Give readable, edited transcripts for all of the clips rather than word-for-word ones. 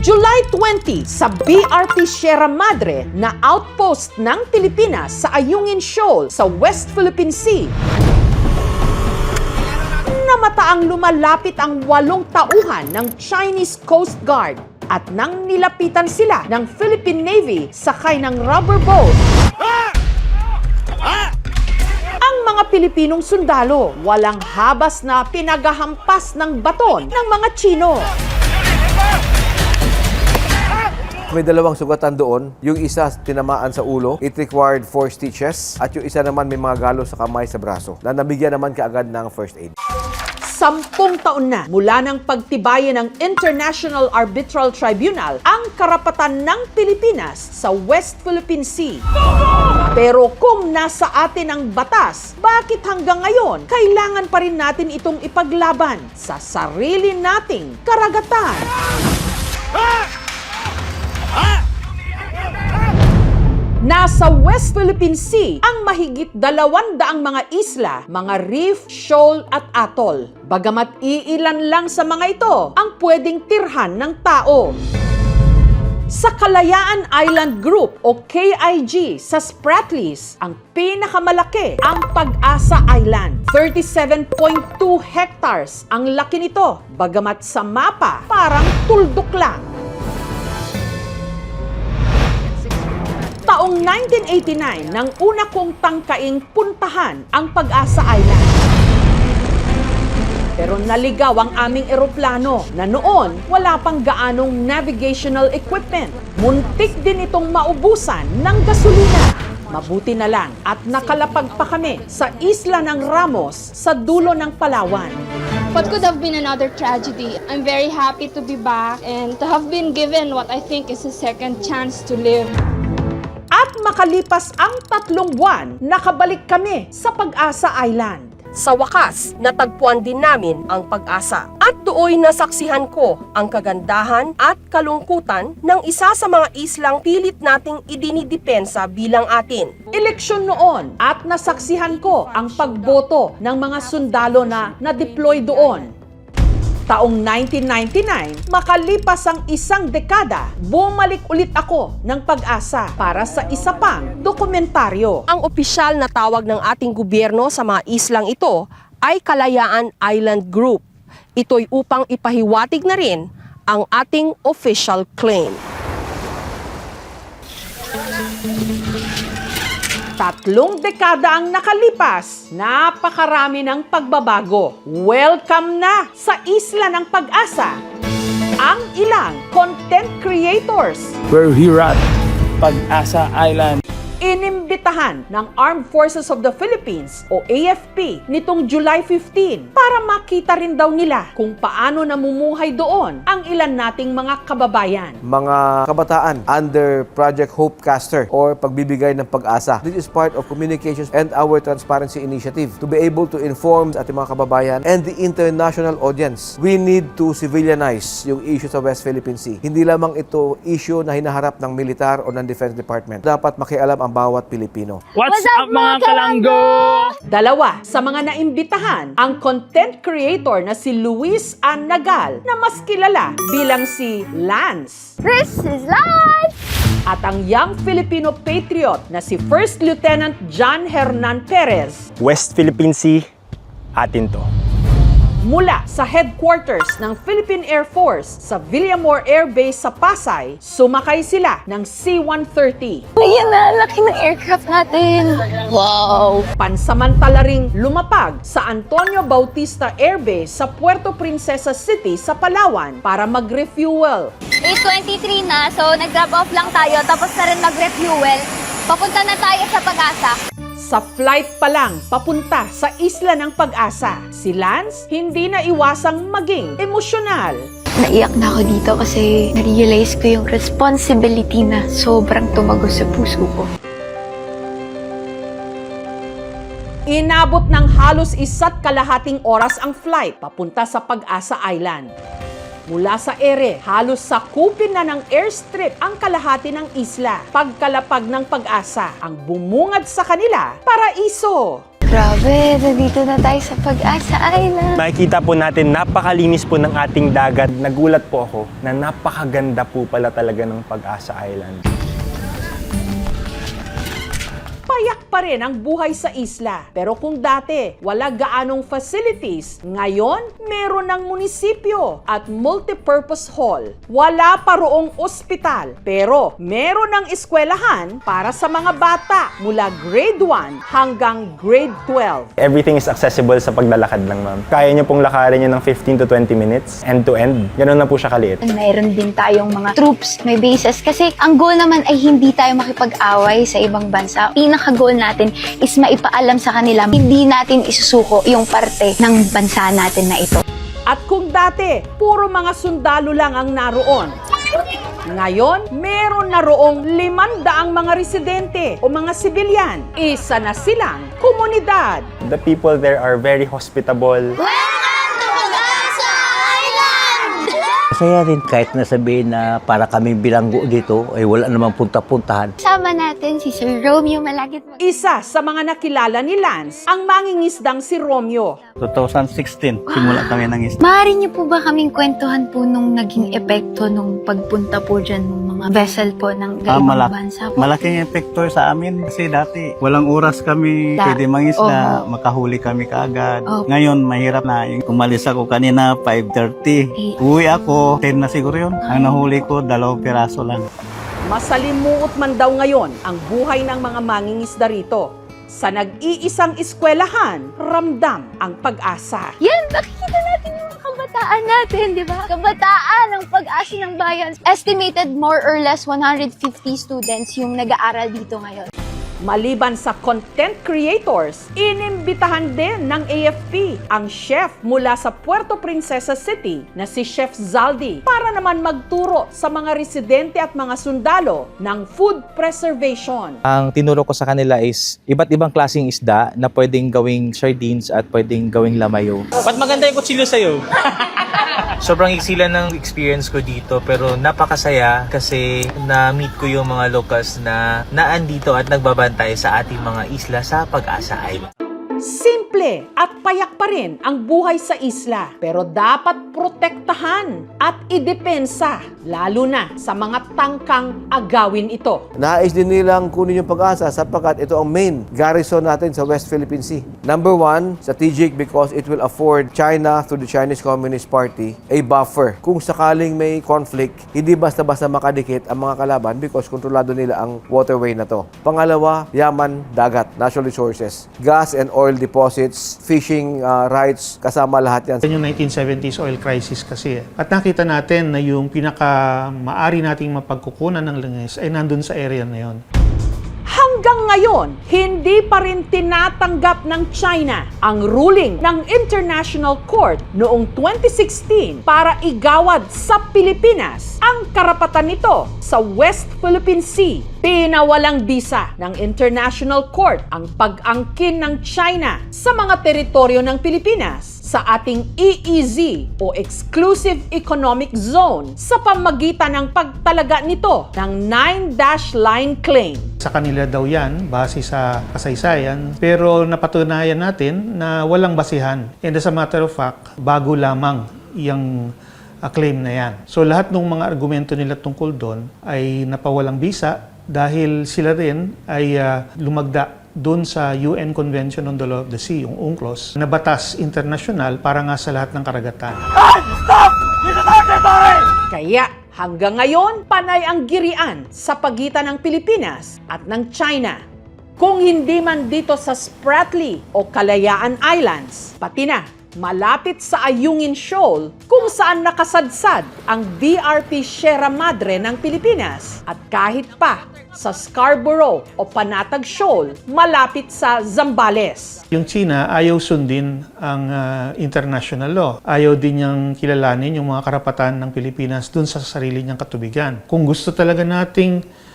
July 20 sa BRT Sierra Madre na outpost ng Pilipinas sa Ayungin Shoal sa West Philippine Sea. Namataang lumalapit ang 8 tauhan ng Chinese Coast Guard at nang nilapitan sila ng Philippine Navy sakay ng rubber boat. Ang mga Pilipinong sundalo walang habas na pinagahampas ng baton ng mga Tsino. May 2 sugatan doon. Yung isa tinamaan sa ulo. It required 4 stitches. At yung isa naman may mga galo sa kamay sa braso na nabigyan naman kaagad ng first aid. 10 taon na mula ng pagtibayin ng International Arbitral Tribunal ang karapatan ng Pilipinas sa West Philippine Sea. Pero kung nasa atin ang batas, bakit hanggang ngayon kailangan pa rin natin itong ipaglaban sa sarili nating karagatan? Nasa West Philippine Sea ang mahigit 200 mga isla, mga reef, shoal at atoll. Bagamat iilan lang sa mga ito ang pwedeng tirhan ng tao. Sa Kalayaan Island Group o KIG sa Spratlys, ang pinakamalaki ang Pag-asa Island. 37.2 hectares ang laki nito, bagamat sa mapa parang tuldok lang. Taong 1989 nang una kong tangkaing puntahan ang Pag-asa Island. Pero naligaw ang aming eroplano na noon wala pang gaanong navigational equipment. Muntik din itong maubusan ng gasolina. Mabuti na lang at nakalapag pa kami sa isla ng Ramos sa dulo ng Palawan. What could have been another tragedy? I'm very happy to be back and to have been given what I think is a second chance to live. At makalipas ang 3 buwan, nakabalik kami sa Pag-asa Island. Sa wakas, natagpuan din namin ang Pag-asa. At dooy nasaksihan ko ang kagandahan at kalungkutan ng isa sa mga islang pilit nating idinidepensa bilang atin. Eleksyon noon at nasaksihan ko ang pagboto ng mga sundalo na na-deploy doon. Taong 1999, makalipas ang 1 dekada, bumalik ulit ako ng Pag-asa para sa isa pang dokumentaryo. Ang opisyal na tawag ng ating gobyerno sa mga islang ito ay Kalayaan Island Group. Ito'y upang ipahiwatig na rin ang ating official claim. 3 dekada ang nakalipas, napakarami ng pagbabago. Welcome na sa Isla ng Pag-asa ang ilang content creators. We're here at Pag-asa Island. Inimbitahan ng Armed Forces of the Philippines o AFP nitong July 15 para makita rin daw nila kung paano namumuhay doon ang ilan nating mga kababayan. Mga kabataan under Project Hopecaster or pagbibigay ng pag-asa. This is part of communications and our transparency initiative to be able to inform ating mga kababayan and the international audience. We need to civilianize yung issue sa West Philippine Sea. Hindi lamang ito issue na hinaharap ng militar o ng Defense Department. Dapat makialam ang bawat Pilipino. What's up mga kalanggo? 2 sa mga naimbitahan ang content creator na si Luis Ann Nagal na mas kilala bilang si Lance. This is life! At ang young Filipino patriot na si First Lieutenant John Hernan Perez. West Philippine Sea, atin to. Mula sa headquarters ng Philippine Air Force sa Villamor Air Base sa Pasay, sumakay sila ng C-130. Ayan na, laki ng aircraft natin. Wow! Pansamantala ring lumapag sa Antonio Bautista Air Base sa Puerto Princesa City sa Palawan para mag-refuel. 8:23 na, so nag-drop off lang tayo tapos na rin mag-refuel. Papunta na tayo sa Pag-asa. Sa flight pa lang papunta sa Isla ng Pag-asa, si Lance hindi na iwasang maging emosyonal. Naiyak na ako dito kasi na-realize ko yung responsibility na sobrang tumagos sa puso ko. Inabot ng halos 1.5 oras ang flight papunta sa Pag-asa Island. Mula sa ere, halos sakupin na ng airstrip ang kalahati ng isla. Pagkalapag ng Pag-asa, ang bumungad sa kanila, paraiso. Grabe, nandito na tayo sa Pag-asa Island. Makikita po natin, napakalinis po ng ating dagat. Nagulat po ako na napakaganda po pala talaga ng Pag-asa Island. Payak pa rin ang buhay sa isla. Pero kung dati wala gaanong facilities, ngayon meron ng munisipyo at multipurpose hall. Wala pa roong ospital, pero meron ng eskwelahan para sa mga bata mula grade 1 hanggang grade 12. Everything is accessible sa paglalakad lang, ma'am. Kaya niyo pong lakarin yun ng 15 to 20 minutes, end to end. Ganun na po siya kaliit. Mayroon din tayong mga troops, may bases. Kasi ang goal naman ay hindi tayo makipag-away sa ibang bansa. Pinaka-goal natin is maipaalam sa kanila, hindi natin isusuko yung parte ng bansa natin na ito. At kung dati, puro mga sundalo lang ang naroon, ngayon, meron na roong 500 mga residente o mga sibilyan. Isa na silang komunidad. The people there are very hospitable. Masaya rin kahit nasabihin na para kami bilanggo dito ay wala namang punta-puntahan. Sama natin si Sir Romeo Malagit. Isa sa mga nakilala ni Lance, ang mangingisdang si Romeo. 2016, simula kami ng isla. Maaari niyo po ba kaming kwentuhan po nung naging epekto nung pagpunta po dyan ng mga vessel po ng ibang bansa po? Malaking epekto sa amin kasi dati walang oras kami pwede mangisda, makahuli kami kaagad. Ngayon mahirap na. Umalis ako kanina 5:30. Uwi ako 10 na siguro yun. Ang nahuli ko 2 piraso lang. Masalimuot man daw ngayon ang buhay ng mga mangingisda rito. Sa nag-iisang eskwelahan, ramdam ang pag-asa. Yan, nakikita natin yung mga kabataan natin, di ba? Kabataan ng Pag-asa ng Bayan. Estimated more or less 150 students yung nag-aaral dito ngayon. Maliban sa content creators, inimbitahan din ng AFP ang chef mula sa Puerto Princesa City na si Chef Zaldi para naman magturo sa mga residente at mga sundalo ng food preservation. Ang tinuro ko sa kanila is iba't ibang klaseng isda na pwedeng gawing sardines at pwedeng gawing lamayo. Ba't maganda yung kutsilyo sa'yo? Sobrang iksilan ng experience ko dito pero napakasaya kasi na-meet ko yung mga locals na naandito at nagbabantay sa ating mga isla sa Pag-asa Island. Simple at payak pa rin ang buhay sa isla, pero dapat protektahan at idepensa, lalo na sa mga tangkang agawin ito. Nais din nilang kunin yung Pag-asa sapagkat ito ang main garrison natin sa West Philippine Sea. Number 1, strategic because it will afford China through the Chinese Communist Party a buffer. Kung sakaling may conflict, hindi basta-basta makadikit ang mga kalaban because kontrolado nila ang waterway na to. Pangalawa, yaman, dagat, natural resources, gas and oil deposits, fishing rights, kasama lahat yan. Yung 1970s oil crisis kasi. At nakita natin na yung pinaka-maari nating mapagkukunan ng langis ay nandun sa area na yon. Hanggang ngayon, hindi pa rin tinatanggap ng China ang ruling ng International Court noong 2016 para igawad sa Pilipinas ang karapatan nito sa West Philippine Sea. Pinawalang bisa ng International Court ang pag-angkin ng China sa mga teritoryo ng Pilipinas sa ating EEZ o Exclusive Economic Zone sa pamagitan ng pagtalaga nito ng 9-dash line claim. Sa kanila daw yan, base sa kasaysayan, pero napatunayan natin na walang basihan. And as a matter of fact, bago lamang yung claim na yan. So lahat ng mga argumento nila tungkol doon ay napawalang bisa dahil sila rin ay lumagda doon sa UN Convention on the Law of the Sea, yung UNCLOS, na batas internasyonal para nga sa lahat ng karagatan. Kaya hanggang ngayon, panay ang girian sa pagitan ng Pilipinas at ng China. Kung hindi man dito sa Spratly o Kalayaan Islands, pati na malapit sa Ayungin Shoal kung saan nakasadsad ang DRT Sierra Madre ng Pilipinas at kahit pa sa Scarborough o Panatag Shoal malapit sa Zambales. Yung China ayaw sundin ang international law. Ayaw din niyang kilalanin yung mga karapatan ng Pilipinas dun sa sarili niyang katubigan. Kung gusto talaga nating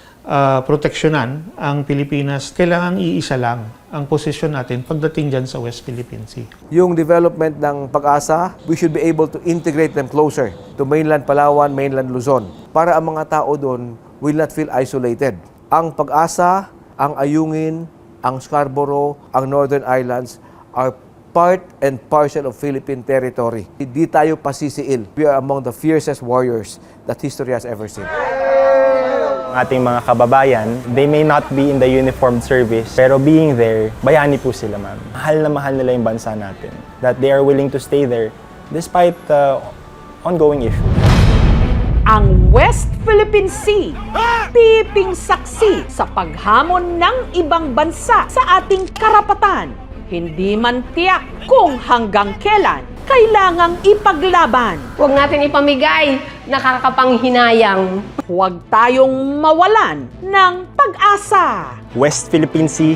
proteksyonan ang Pilipinas, kailangan iisa lang ang posisyon natin pagdating dyan sa West Philippine Sea. Yung development ng Pag-asa, we should be able to integrate them closer to mainland Palawan, mainland Luzon, para ang mga tao doon will not feel isolated. Ang Pag-asa, ang Ayungin, ang Scarborough, ang Northern Islands are part and parcel of Philippine territory. Hindi tayo pasisiil. We are among the fiercest warriors that history has ever seen. Ating mga kababayan, they may not be in the uniformed service, pero being there, bayani po sila, ma'am. Mahal na mahal nila yung bansa natin. That they are willing to stay there despite the ongoing issue. Ang West Philippine Sea, piping saksi sa paghamon ng ibang bansa sa ating karapatan. Hindi man tiyak kung hanggang kailan kailangang ipaglaban. Huwag natin ipamigay, nakakapanghinayang. Huwag tayong mawalan ng pag-asa. West Philippine Sea.